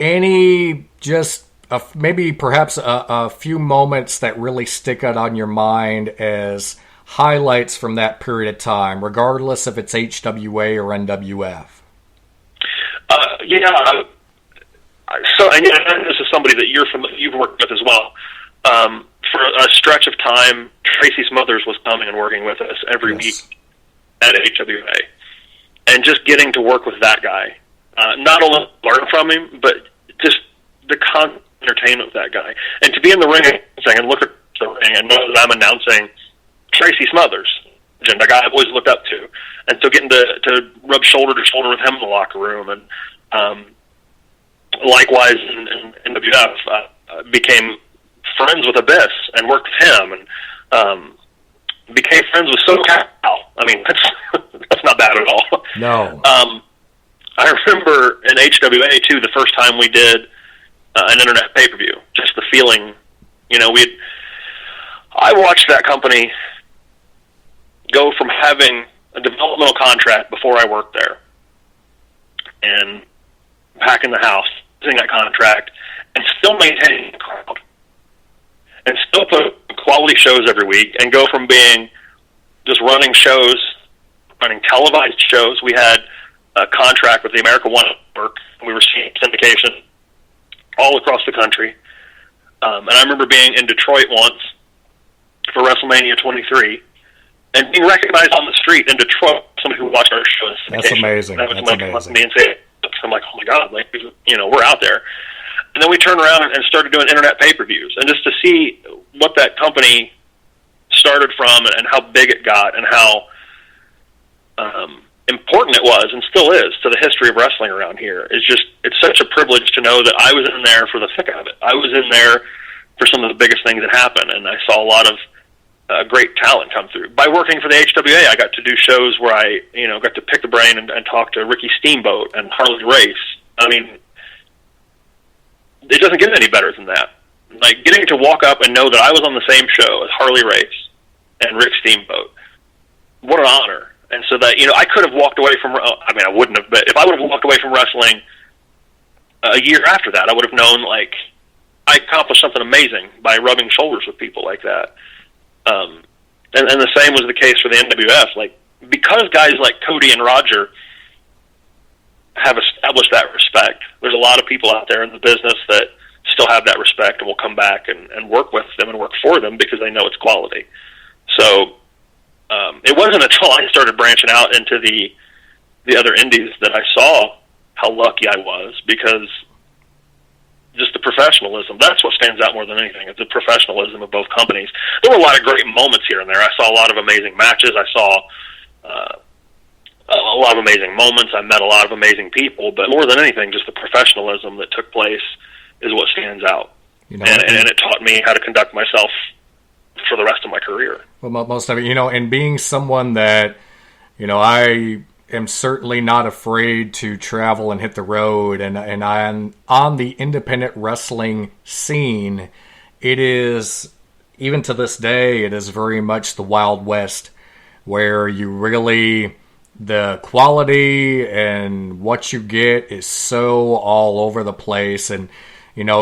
any just maybe perhaps a few moments that really stick out on your mind as highlights from that period of time, regardless if it's HWA or NWF? Yeah. So, and this is somebody that you've worked with as well. For a stretch of time, Tracy Smothers was coming and working with us every week at HWA. And just getting to work with that guy, not only learn from him, but just the constant entertainment with that guy. And to be in the ring and look at the ring and know that I'm announcing Tracy Smothers, a guy I've always looked up to. And so getting to rub shoulder to shoulder with him in the locker room. And likewise in NWF, became friends with Abyss and worked with him, and became friends with SoCal. I mean, that's not bad at all. No. I remember in HWA too, the first time we did an internet pay-per-view, just the feeling, I watched that company go from having a developmental contract before I worked there and packing the house, using that contract, and still maintaining the crowd, and still put quality shows every week, and go from being just running televised shows. We had a contract with the America One Network. We were seeing syndication all across the country. And I remember being in Detroit once for WrestleMania 23 and being recognized on the street in Detroit, somebody who watched our show. That's amazing. That's amazing. Me and say, I'm like, oh my God, we're out there. And then we turned around and started doing internet pay-per-views, and just to see what that company started from and how big it got and how important it was and still is to the history of wrestling around here is just, it's such a privilege to know that I was in there for the thick of it. I was in there for some of the biggest things that happened, and I saw a lot of great talent come through. By working for the HWA, I got to do shows where I, got to pick the brain and talk to Ricky Steamboat and Harley Race. I mean, it doesn't get any better than that. Like, getting to walk up and know that I was on the same show as Harley Race and Rick Steamboat, what an honor. And so that, I could have walked away from, I wouldn't have, but if I would have walked away from wrestling a year after that, I would have known, I accomplished something amazing by rubbing shoulders with people like that. And the same was the case for the NWF. Because guys like Cody and Roger have established that respect, there's a lot of people out there in the business that still have that respect and will come back and work with them and work for them because they know it's quality. So it wasn't until I started branching out into the other indies that I saw how lucky I was, because just the professionalism, that's what stands out more than anything. It's the professionalism of both companies. There were a lot of great moments here and there. I saw a lot of amazing matches. I saw a lot of amazing moments. I met a lot of amazing people, but more than anything, just the professionalism that took place is what stands out. And it taught me how to conduct myself for the rest of my career. Well, most of it, and being someone that, I am certainly not afraid to travel and hit the road, and I'm on the independent wrestling scene. It is, even to this day, it is very much the Wild West, where you really, the quality and what you get is so all over the place. And,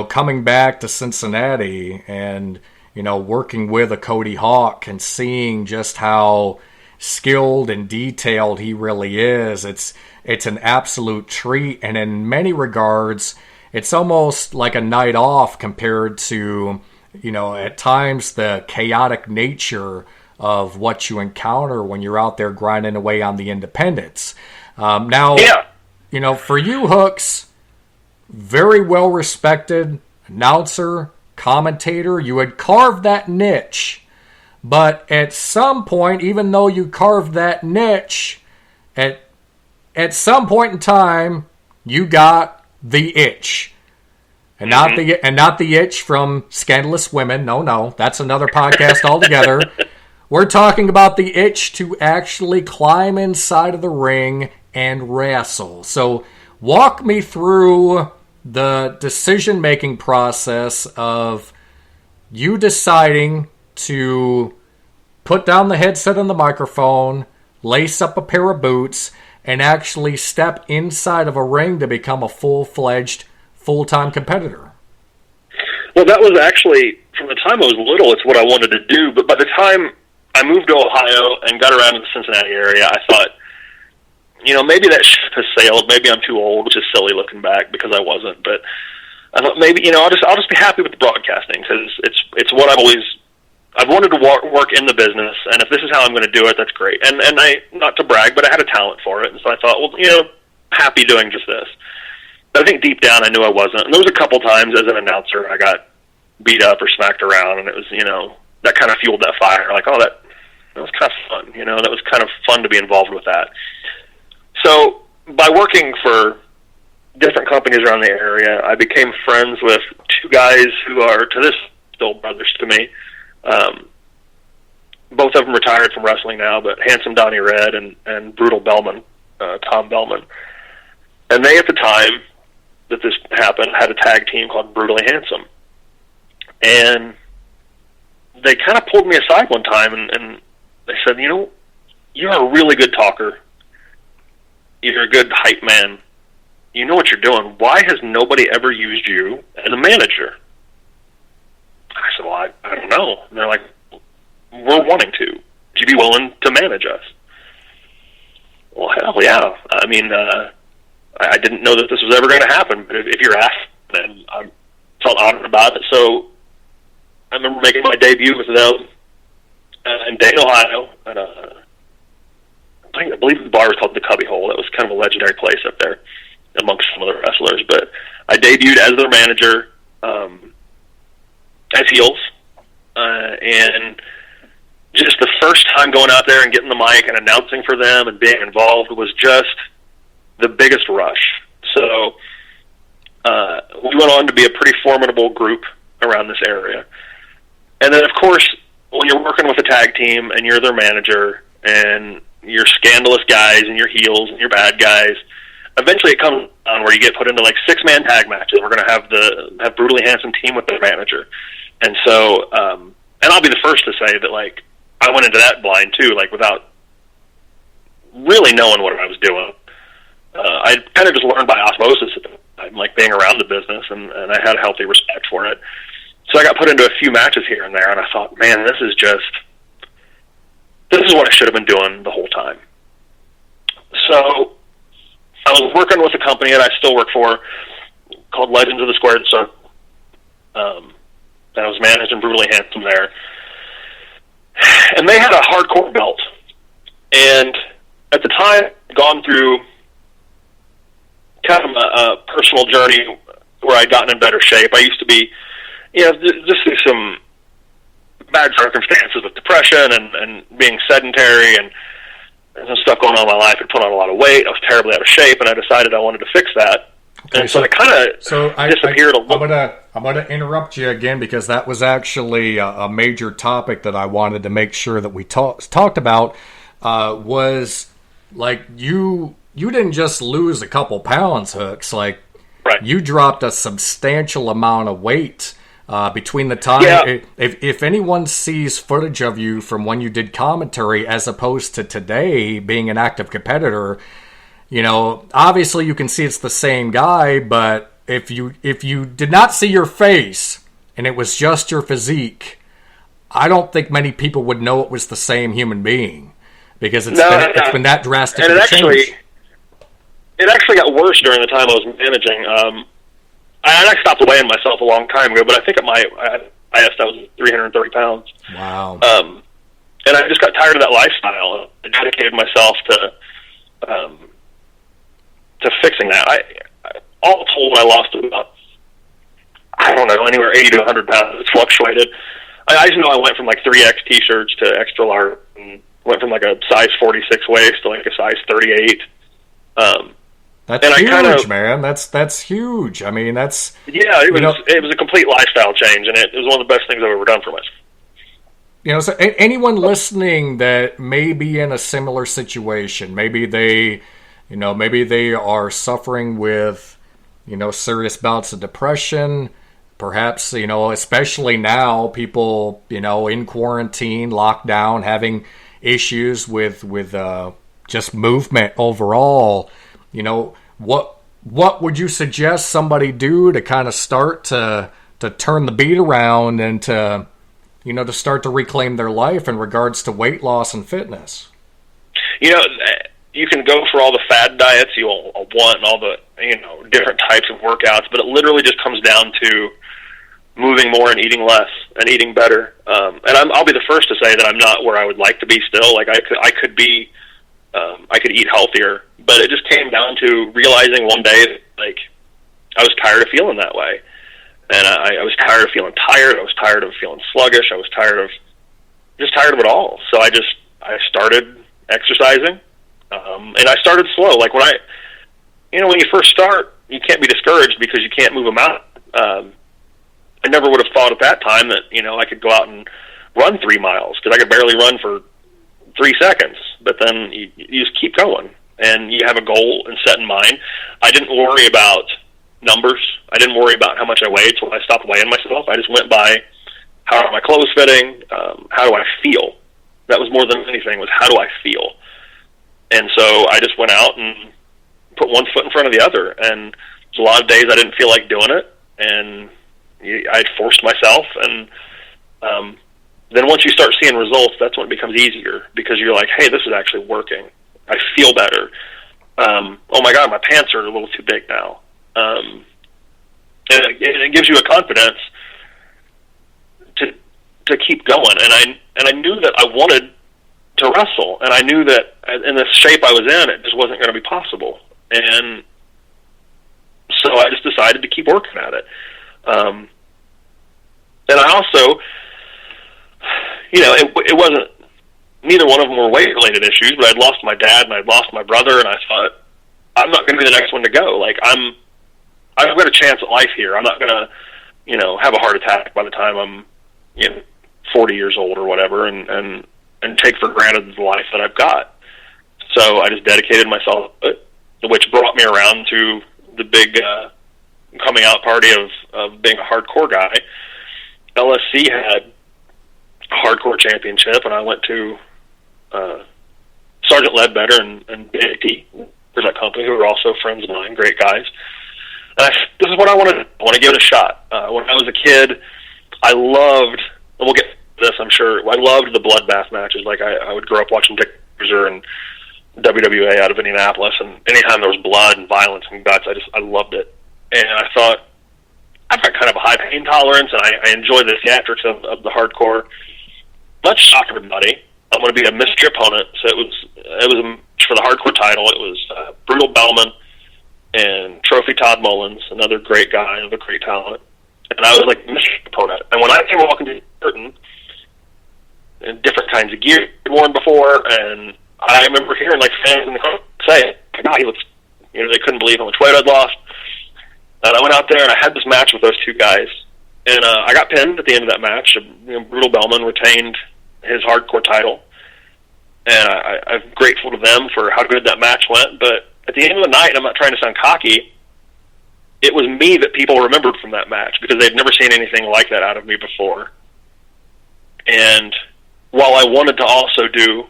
coming back to Cincinnati and, working with a Cody Hawk and seeing just how skilled and detailed he really is, it's an absolute treat. And in many regards, it's almost like a night off compared to, at times the chaotic nature of what you encounter when you're out there grinding away on the independents. For you, Hooks, very well respected announcer, commentator, you had carved that niche. But at some point, even though you carved that niche, at some point in time, you got the itch. And not the itch from Scandalous Women. No, that's another podcast altogether. We're talking about the itch to actually climb inside of the ring and wrestle. So walk me through the decision-making process of you deciding to put down the headset and the microphone, lace up a pair of boots, and actually step inside of a ring to become a full-fledged full-time competitor? Well, that was actually, from the time I was little, it's what I wanted to do. But by the time I moved to Ohio and got around to the Cincinnati area, I thought, maybe that ship has sailed. Maybe I'm too old, which is silly looking back because I wasn't. But I thought maybe, I'll just be happy with the broadcasting because it's what I've wanted to work in the business, and if this is how I'm going to do it, that's great. And I, not to brag, but I had a talent for it, and so I thought, well, happy doing just this. But I think deep down I knew I wasn't. And there was a couple times as an announcer I got beat up or smacked around, and it was, that kind of fueled that fire. Like, oh, that was kind of fun. That was kind of fun to be involved with that. So by working for different companies around the area, I became friends with two guys who are, to this, still brothers to me. Both of them retired from wrestling now, but Handsome Donnie Red and Brutal Bellman, Tom Bellman. And they, at the time that this happened, had a tag team called Brutally Handsome. And they kind of pulled me aside one time and they said, you're a really good talker. You're a good hype man. You know what you're doing. Why has nobody ever used you as a manager? I said, well, I don't know. And they're like, we're wanting to. Would you be willing to manage us? Well, hell yeah. I mean, I didn't know that this was ever going to happen, but if you're asked, then I felt honored about it. So I remember making my debut with them in Dayton, Ohio, at I believe the bar was called the Cubby Hole. That was kind of a legendary place up there amongst some of the wrestlers. But I debuted as their manager, as heels, and just the first time going out there and getting the mic and announcing for them and being involved was just the biggest rush. So we went on to be a pretty formidable group around this area. And then, of course, when you're working with a tag team and you're their manager and you're scandalous guys and you're heels and you're bad guys, eventually it comes down where you get put into like 6-man tag matches. We're going to have Brutally Handsome team with their manager. And so, and I'll be the first to say that, like, I went into that blind too, like, without really knowing what I was doing. I kind of just learned by osmosis at the time, like being around the business, and I had a healthy respect for it. So I got put into a few matches here and there, and I thought, man, this is what I should have been doing the whole time. So I was working with a company that I still work for called Legends of the Squared Circle. And I was managing Brutally Handsome there. And they had a hardcore belt. And at the time, I'd gone through kind of a personal journey where I'd gotten in better shape. I used to be, just through some bad circumstances with depression and being sedentary and some stuff going on in my life. I'd put on a lot of weight. I was terribly out of shape, and I decided I wanted to fix that. Okay, and so I kind of disappeared a little. I'm gonna interrupt you again because that was actually a major topic that I wanted to make sure that we talked about. Was like you didn't just lose a couple pounds, Hooks. Like, right. You dropped a substantial amount of weight between the time. Yeah. If anyone sees footage of you from when you did commentary as opposed to today being an active competitor, obviously you can see it's the same guy, but if you did not see your face and it was just your physique, I don't think many people would know it was the same human being because it's been that drastic. And it actually got worse during the time I was managing. I stopped weighing myself a long time ago, but I think at my highest I was 330 pounds. Wow. And I just got tired of that lifestyle. I dedicated myself to fixing that. All told, I lost about, I don't know, anywhere 80 to 100 pounds. It's fluctuated. I just know I went from like 3X t-shirts to extra large, and went from like a size 46 waist to like a size 38. That's huge, man. That's huge. I mean, that's... Yeah, it was a complete lifestyle change, and it was one of the best things I've ever done for myself. So anyone listening that may be in a similar situation, maybe they are suffering with, serious bouts of depression, perhaps, especially now, people, in quarantine, lockdown, having issues with just movement overall, what would you suggest somebody do to kind of start to turn the beat around and to, to start to reclaim their life in regards to weight loss and fitness? You can go for all the fad diets you want and all the, different types of workouts, but it literally just comes down to moving more and eating less and eating better. And I'll be the first to say that I'm not where I would like to be still. Like I could eat healthier, but it just came down to realizing one day that, like, I was tired of feeling that way. And I was tired of feeling tired. I was tired of feeling sluggish. I was tired of it all. So I started exercising. And I started slow. Like when you first start, you can't be discouraged because you can't move them out. I never would have thought at that time that, I could go out and run 3 miles, because I could barely run for 3 seconds. But then you just keep going, and you have a goal and set in mind. I didn't worry about numbers. I didn't worry about how much I weighed until I stopped weighing myself. I just went by, how are my clothes fitting? How do I feel? That was more than anything, was how do I feel? And so I just went out and put one foot in front of the other. And there's a lot of days I didn't feel like doing it, and I forced myself. And then once you start seeing results, that's when it becomes easier, because you're like, hey, this is actually working. I feel better. Oh my God, my pants are a little too big now. And it gives you a confidence to keep going. And I knew that I wanted to wrestle, and I knew that in the shape I was in, it just wasn't going to be possible. And so I just decided to keep working at it. And I also, it wasn't, neither one of them were weight-related issues, but I'd lost my dad and I'd lost my brother, and I thought, I'm not going to be the next one to go. Like, I've got a chance at life here. I'm not going to, have a heart attack by the time I'm, 40 years old or whatever, and take for granted the life that I've got. So I just dedicated myself to it, which brought me around to the big coming out party of being a hardcore guy. LSC had a hardcore championship, and I went to Sergeant Ledbetter and Big T, for that company, who were also friends of mine, great guys. And this is what I wanted to do. I want to give it a shot. When I was a kid, I loved, and we'll get to this, I'm sure, I loved the bloodbath matches. Like, I would grow up watching Dick Bruiser and WWA out of Indianapolis, and anytime there was blood and violence and guts, I loved it. And I thought, I've got kind of a high pain tolerance, and I enjoy the theatrics of the hardcore. Let's shock everybody. I'm going to be a mystery opponent. So it was a match for the hardcore title. It was Brutal Bellman and Trophy Todd Mullins, another great guy, another great talent. And I was like mystery opponent. And when I came walking to the curtain, and different kinds of gear I'd worn before, and I remember hearing like fans in the crowd say, "God, he looks," they couldn't believe how much weight I'd lost. And I went out there and I had this match with those two guys, and I got pinned at the end of that match. Brutal Bellman retained his hardcore title, and I'm grateful to them for how good that match went. But at the end of the night, and I'm not trying to sound cocky, it was me that people remembered from that match, because they'd never seen anything like that out of me before. And while I wanted to also do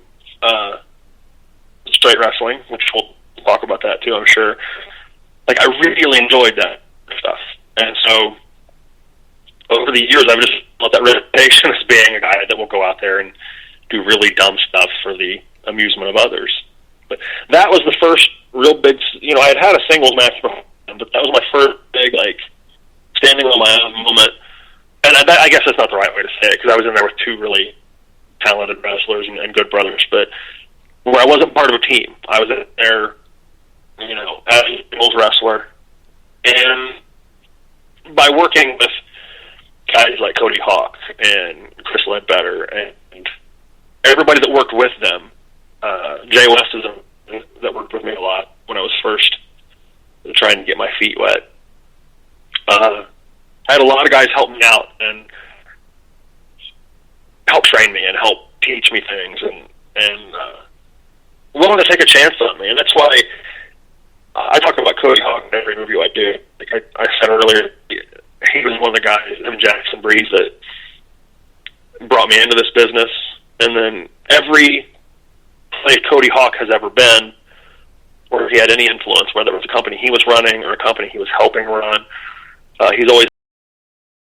straight wrestling, which we'll talk about that too, I'm sure, like, I really enjoyed that stuff. And so over the years, I've just built that reputation as being a guy that will go out there and do really dumb stuff for the amusement of others. But that was the first real big, I had a singles match before, but that was my first big, like, standing on my own moment. And I guess that's not the right way to say it, because I was in there with two really talented wrestlers and good brothers, but where I wasn't part of a team. I was in there, as a singles wrestler. And by working with guys like Cody Hawk and Chris Ledbetter and everybody that worked with them, Jay West is that worked with me a lot when I was first trying to get my feet wet. I had a lot of guys help me out and help train me and help teach me things, and willing to take a chance on me. And that's why I talk about Cody Hawk in every interview I do. Like I said earlier, he was one of the guys, him, Jackson Breeze, that brought me into this business. And then every place Cody Hawk has ever been, or if he had any influence, whether it was a company he was running or a company he was helping run. He's always